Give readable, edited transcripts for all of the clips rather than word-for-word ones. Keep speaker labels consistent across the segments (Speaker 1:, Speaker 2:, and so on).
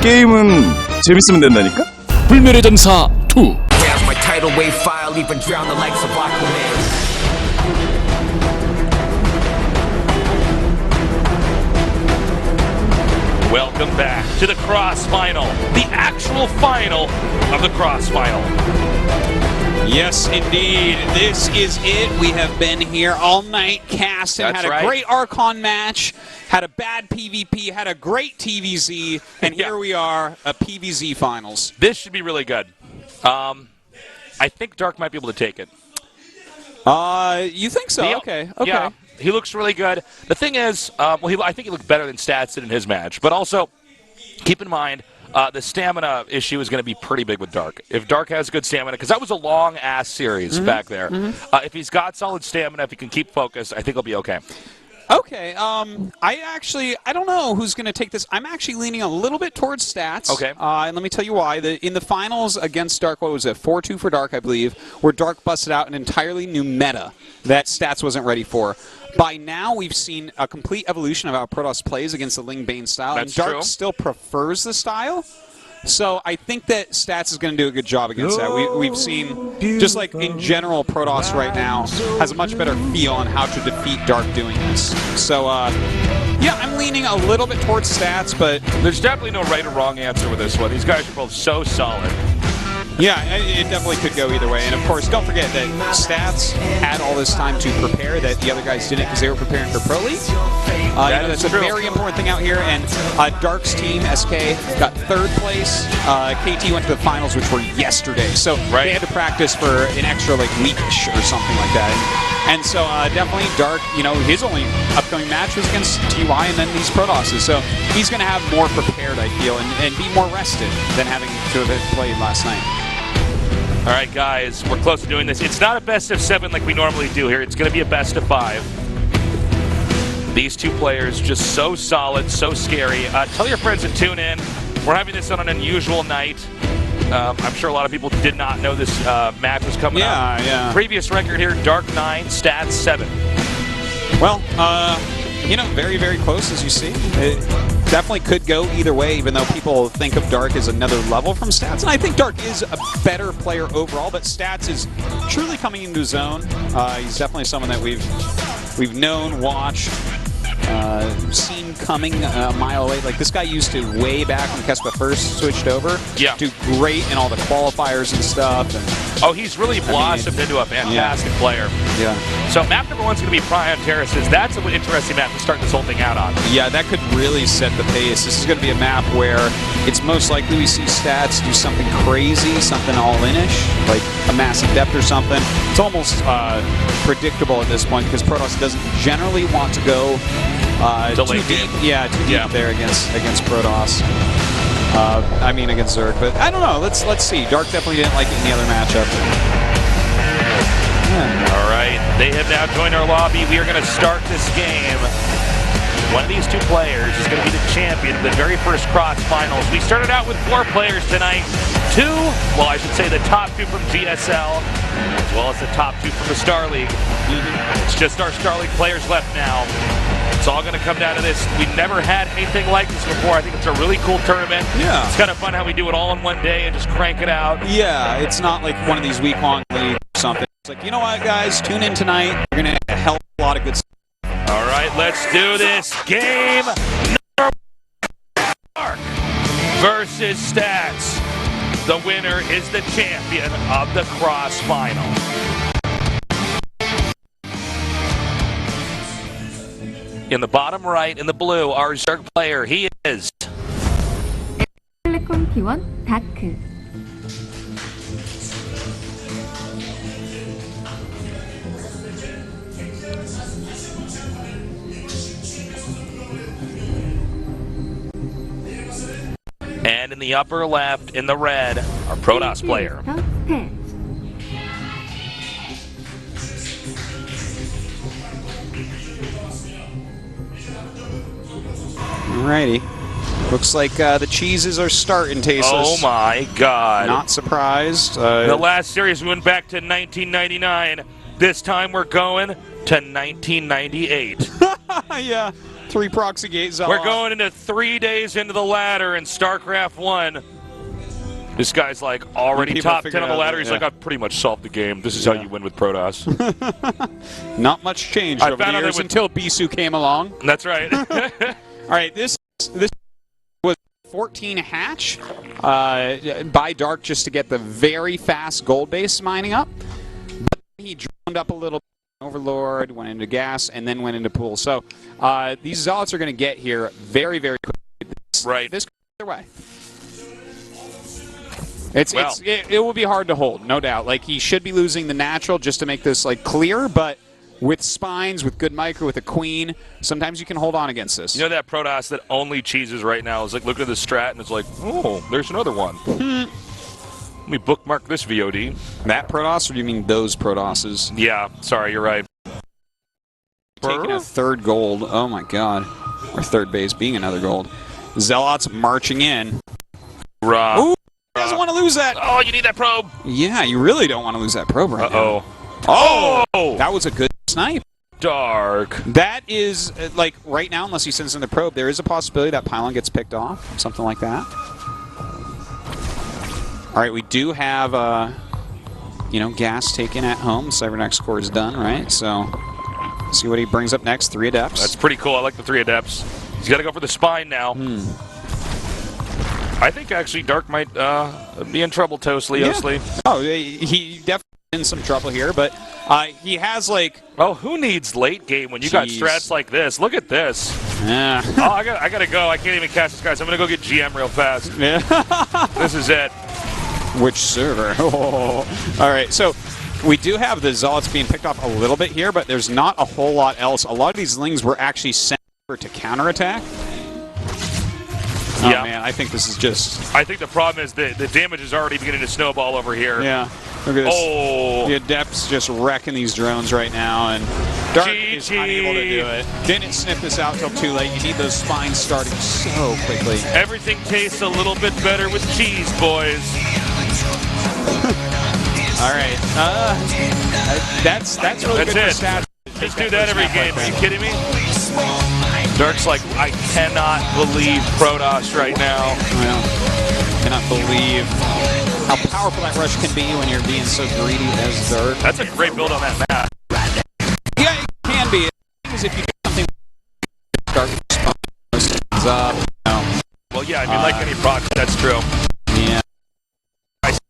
Speaker 1: 게임은 재밌으면 된다니까?
Speaker 2: 불멸의 전사 2.
Speaker 3: Grab my tidal wave file, even drown the likes of Aquaman.
Speaker 4: Welcome back to the CrossFinal, the actual final of the CrossFinal.
Speaker 5: Yes, indeed. This is it. We have been here all night casting,
Speaker 4: That's
Speaker 5: had a
Speaker 4: right.
Speaker 5: great Archon match, had a bad PvP, had a great TVZ, and here we are, a PVZ finals.
Speaker 4: This should be really good. I think Dark might be able to take it.
Speaker 5: You think so? Okay.
Speaker 4: Yeah, he looks really good. The thing is, I think he looked better than Stats did in his match. But also, keep in mind, the stamina issue is going to be pretty big with Dark. If Dark has good stamina, because that was a long-ass series back there. If he's got solid stamina, if he can keep focused, I think he'll be okay.
Speaker 5: Okay, I don't know who's going to take this. I'm actually leaning a little bit towards Stats.
Speaker 4: Okay.
Speaker 5: And let me tell you why. In the finals against Dark, what was it, 4-2 for Dark, I believe, where Dark busted out an entirely new meta that Stats wasn't ready for. By now, we've seen a complete evolution of how Protoss plays against the Ling Bane style,
Speaker 4: That's
Speaker 5: and Dark
Speaker 4: true.
Speaker 5: still prefers the style. So I think that Stats is going to do a good job against that. We've seen, just like in general, Protoss right now has a much better feel on how to defeat Dark doing this. So, yeah, I'm leaning a little bit towards Stats, but...
Speaker 4: There's definitely no right or wrong answer with this one. These guys are both so solid.
Speaker 5: Yeah, it definitely could go either way. And, of course, don't forget that Stats had all this time to prepare that the other guys didn't because they were preparing for Pro League. That's a very important thing out here. And Dark's team, SK, got 3rd place. KT went to the finals, which were yesterday. So they had to practice for an extra, weekish or something like that. And so definitely Dark, his only upcoming match was against TY and then these Protosses. So he's going to have more prepared, I feel, and be more rested than having to have played last night.
Speaker 4: All right, guys, we're close to doing this. It's not a best of 7 like we normally do here. It's going to be a best of 5. These two players just so solid, so scary. Tell your friends to tune in. We're having this on an unusual night. I'm sure a lot of people did not know this match was coming up.
Speaker 5: Yeah.
Speaker 4: Previous record here, Dark 9, Stats 7.
Speaker 5: Well, very, very close, as you see. It definitely could go either way, even though people think of Dark as another level from Stats. And I think Dark is a better player overall, but Stats is truly coming into his own. He's definitely someone that we've known, watched, seen coming a mile away. This guy used to, way back when Kespa first switched over, do great in all the qualifiers and stuff. And
Speaker 4: he's really blossomed into a fantastic player.
Speaker 5: Yeah.
Speaker 4: So map number 1's going to be Prion Terraces. That's an interesting map to start this whole thing out on.
Speaker 5: Yeah, that could really set the pace. This is going to be a map where it's most likely we see Stats do something crazy, something all-in-ish, like a massive depth or something. It's almost predictable at this point because Protoss doesn't generally want to go too deep. Yeah, too deep there against Protoss. Against Zerg. But I don't know. Let's see. Dark definitely didn't like it in the other matchup.
Speaker 4: All right, they have now joined our lobby. We are going to start this game. One of these two players is going to be the champion of the very first CrossFinals. We started out with 4 players tonight. The top 2 from GSL, as well as the top 2 from the Star League. It's just our Star League players left now. It's all going to come down to this. We never had anything like this before. I think it's a really cool tournament. Yeah. It's kind of fun how we do it all in one day and just crank it out.
Speaker 5: Yeah, it's not like one of these week-long leagues or something. It's like, you know what, guys? Tune in tonight. We're going to have a hell of a lot of good stuff.
Speaker 4: All right, let's do this. Game number 1. Dark versus Stats. The winner is the champion of the CrossFinal. In the bottom right, in the blue, our Zerg player, he is
Speaker 6: 텔레콤 T1 다크.
Speaker 4: And in the upper left, in the red, our Protoss player.
Speaker 5: Alrighty. Looks like the cheeses are starting, Tasteless.
Speaker 4: Oh my god.
Speaker 5: Not surprised.
Speaker 4: The last series we went back to 1999. This time we're going to 1998.
Speaker 5: Yeah. 3 proxy gates.
Speaker 4: We're going into 3 days into the ladder in StarCraft 1. This guy's like already top 10 on the ladder. He's like, I've pretty much solved the game. This is how you win with Protoss.
Speaker 5: Not much changed over the years until Bisu came along.
Speaker 4: That's right.
Speaker 5: All right, this was 14 hatch by Dark just to get the very fast gold base mining up. But he droned up a little bit. Overlord, went into gas, and then went into pool. So these Zealots are going to get here very, very quickly.
Speaker 4: Right.
Speaker 5: This goes their way. It will be hard to hold, no doubt. Like, he should be losing the natural just to make this like clear, but with spines, with good micro, with a queen, sometimes you can hold on against this.
Speaker 4: You know that Protoss that only cheeses right now is like looking at the strat and it's like, oh, there's another one. Let me bookmark this VOD.
Speaker 5: That Protoss, or do you mean those Protosses?
Speaker 4: Yeah, sorry, you're right.
Speaker 5: Taking a 3rd gold. Oh my god. Our 3rd base being another gold. Zealots marching in. Ooh, doesn't want to lose that.
Speaker 4: Oh, you need that probe.
Speaker 5: Yeah, you really don't want to lose that probe right now.
Speaker 4: Oh!
Speaker 5: That was a good snipe.
Speaker 4: Dark.
Speaker 5: That is, like, right now, unless he sends in the probe, there is a possibility that pylon gets picked off. Something like that. All right, we do have, gas taken at home. Cybernex core is done, right? So, see what he brings up next. 3 Adepts.
Speaker 4: That's pretty cool. I like the 3 Adepts. He's got to go for the spine now. I think actually Dark might be in trouble, Toastley.
Speaker 5: Yeah. Oh, he definitely in some trouble here, but he has like.
Speaker 4: Oh, who needs late game when you got strats like this? Look at this.
Speaker 5: Yeah.
Speaker 4: Oh, I gotta go. I can't even cast this, guys. I'm gonna go get GM real fast.
Speaker 5: Yeah.
Speaker 4: This is it.
Speaker 5: Which server? Oh. All right, so we do have the Zealots being picked off a little bit here, but there's not a whole lot else. A lot of these Lings were actually sent over to counterattack. Oh, man, I think this is just...
Speaker 4: I think the problem is the damage is already beginning to snowball over here.
Speaker 5: Yeah. Look at this.
Speaker 4: Oh.
Speaker 5: The Adepts just wrecking these drones right now, and Dark is unable to do it. Didn't sniff this out till too late. You need those spines starting so quickly.
Speaker 4: Everything tastes a little bit better with cheese, boys.
Speaker 5: All right. That's really good for stats.
Speaker 4: Just do that every game. Are you kidding me? Dark's like, I cannot believe Protoss right now.
Speaker 5: Well, cannot believe how powerful that rush can be when you're being so greedy as Dark.
Speaker 4: That's a great build on that map.
Speaker 5: Yeah, it can be. Because if you do something Dark spawns up,
Speaker 4: Well, yeah, I mean, like any proc, that's true.
Speaker 5: Yeah.
Speaker 4: I set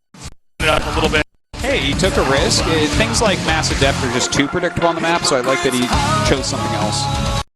Speaker 4: it up a little bit.
Speaker 5: Hey, he took a risk. Things like Mass Adept are just too predictable on the map, so I like that he chose something else.